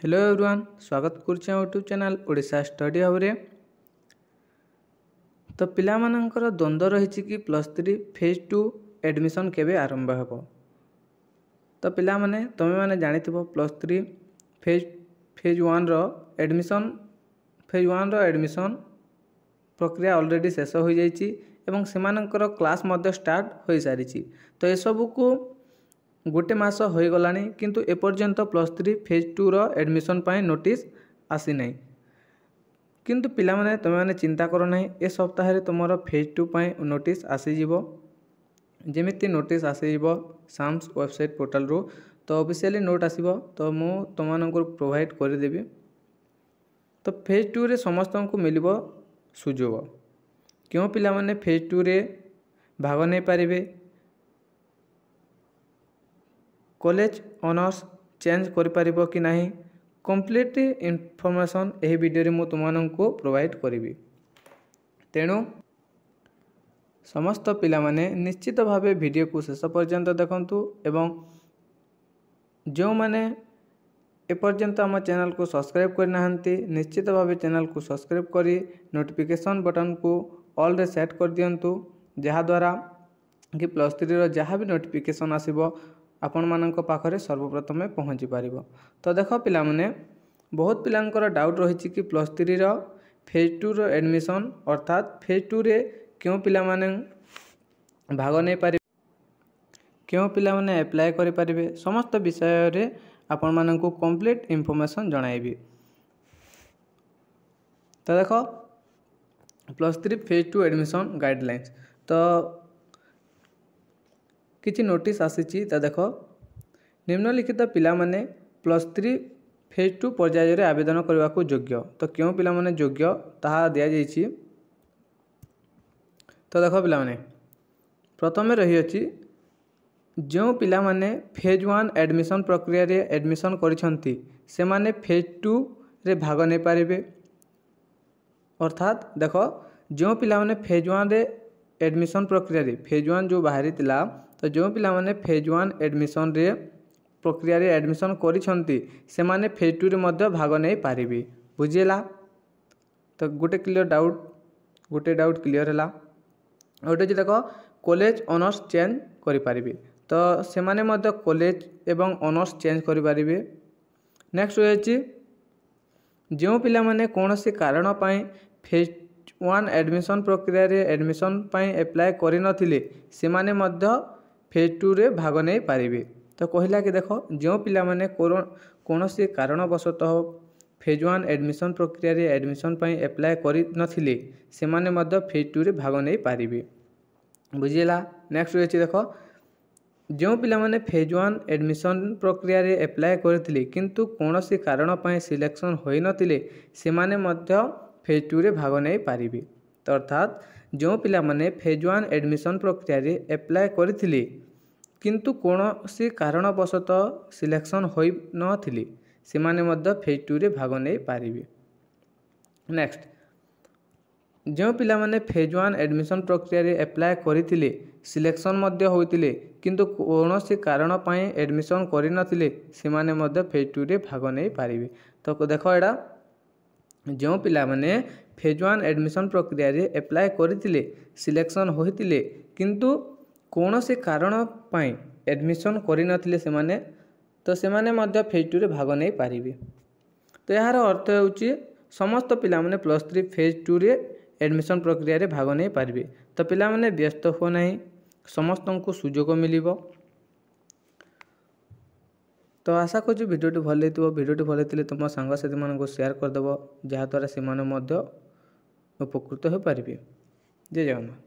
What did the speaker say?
Hello everyone, स्वागत करुच्छे YouTube channel Odisha study hub रे। तो पिला मानकर द्वंद्व रही कि प्लस थ्री फेज 2 एडमिशन केबे आरंभ हेबो। तो पिला माने तमे माने जानिथिबो प्लस थ्री फेज 1 रो एडमिशन प्रक्रिया ऑलरेडी शेष हो जाइछि एवं सेमानकर क्लास मध्य स्टार्ट हो सारी। तो ए सब को गोटे मास हो गलानी किंतु एपर्यंत प्लस थ्री फेज 2 रो एडमिशन पाई नोटिस आसी नहीं। किंतु पिला माने तमे माने चिंता करो नहीं, ए सप्ताह रे तुमरो फेज 2 पाई नोटिस आसी जीवो। जेमिति नोटिस आसी जीवो साम्स वेबसाइट पोर्टल रो तो ऑफिशियली नोट आसीबो, तो मु तुमनको प्रोवाइड कर देबी। तो फेज 2 रे समस्त को मिलिबो सुजोग। क्यों पिला माने फेज 2 रे भाग नहीं पारिबे, कॉलेज ऑनर्स चेंज कर पारिबो कि नहीं, कंप्लीट इनफॉरमेशन यही वीडियो रे मु तुमनको प्रोवाइड करिवि। तेणु समस्त पिला माने निश्चित भावे वीडियो को शेष पर्यंत देखंतु एवं जो माने एपर्यंत आम चैनल को सब्सक्राइब करना निश्चित भावे चैनल को सब्सक्राइब करी नोटिफिकेशन बटन को ऑल रे सेट कर दियंतु, जहाद्वारा कि प्लस थ्री रो जहाँ भी नोटिफिकेशन आसीबो आपण मानक पाखरे सर्वप्रथमे पहुँची पारिबो। तो देख पिला माने बहुत पिलांकर डाउट रही कि प्लस थ्री रो फेज 2 रो एडमिशन अर्थात फेज 2 रे क्यों पिला माने भाग नहीं पारि, क्यों पिला माने अप्लाई करि पारिबे, समस्त विषय रे आपण मानक कंप्लीट इनफॉरमेशन जणाइबी। तो देख plus three phase 2 admission guidelines तो किछि नोटिस आसीछि। तो देख निम्नलिखित पिला माने प्लस थ्री फेज 2 पर्याय रे आवेदन करबा को योग्य। तो क्यों पिला माने योग्य ताहा दिया जाइछि। तो देख पिला माने प्रथमे रही अछि जो पिला माने फेज 1 एडमिशन प्रक्रिया रे एडमिशन करिसंती से माने फेज 2 रे भाग नहीं पारिबे। अर्थात देख जो पिला माने फेज 1 रे एडमिशन प्रक्रिया रे फेज 1 जो बाहरी तिला, तो जो पिला माने फेज 1 एडमिशन रे प्रक्रिया रे एडमिशन करिसंती से माने फेज 2 रे मध्य भाग नहीं पारिबे। बुझिला। तो गोटे डाउट क्लियर हैला। ओटे जे देखो कॉलेज ऑनर्स चेंज करि पारिबे, तो से माने मध्य कॉलेज एवं ऑनर्स चेंज करि पारिबे। नेक्स्ट होयछि जो पिला माने कोनोसी कारण पाई फेज 1 एडमिशन प्रक्रिया रे एडमिशन पाई अप्लाई करि नथिले से माने मध्य फेज 2 रे भाग नहीं पारिबे। तो कहला कि देखो जो पिला माने कोनोसी कारणवशतः फेज 1 एडमिशन प्रक्रिया रे एडमिशन पाई अप्लाई करि नथिले से माने मध्य फेज 2 रे भाग नहीं पारिबे। बुझिला। नेक्स्ट होयछि देखो जो पिला माने फेज 1 एडमिशन प्रक्रिया रे अप्लाई करथिले किंतु कोनोसी कारण पाई सिलेक्शन होई नथिले से माने मध्य फेज 2 रे भाग नहीं पारिबे। तो अर्थात जो पिला माने फेज 1 एडमिशन प्रक्रिया रे अप्लाई करथिले किंतु कोनोसी कारणवशतः सिलेक्शन होई नथिले से माने मध्य फेज 2 रे भाग नहीं पारिबे। नेक्स्ट जो पिला माने फेज 1 एडमिशन प्रक्रिया रे अप्लाई करथिले सिलेक्शन मध्य होइतिले किंतु कोनोसी कारण पाई एडमिशन करि नथिले से माने मध्य फेज 2 रे भाग नहीं पारिबे। तो देखो एडा जो पिला माने फेज 1 एडमिशन प्रक्रिया रे अप्लाई करथिले सिलेक्शन होइतिले किंतु कोनोसी कारण पाई एडमिशन करि नथिले से माने, तो से माने मध्य फेज 2 रे भाग नहीं पारिबे। तो यार अर्थ होउची समस्त पिला माने प्लस थ्री फेज 2 रे एडमिशन प्रक्रिया रे भाग नहीं पारिबे। तो पिला माने व्यस्त हो नहीं, समस्त को सुजोग मिलिबो। तो आशा करछु वीडियो भल लेथिबो। वीडियो भल लेथिले तुम संग साथी मन को शेयर कर देबो, जहा द्वारा से माने मध्य उपकृत हो पारिबे। जय जगन्नाथ।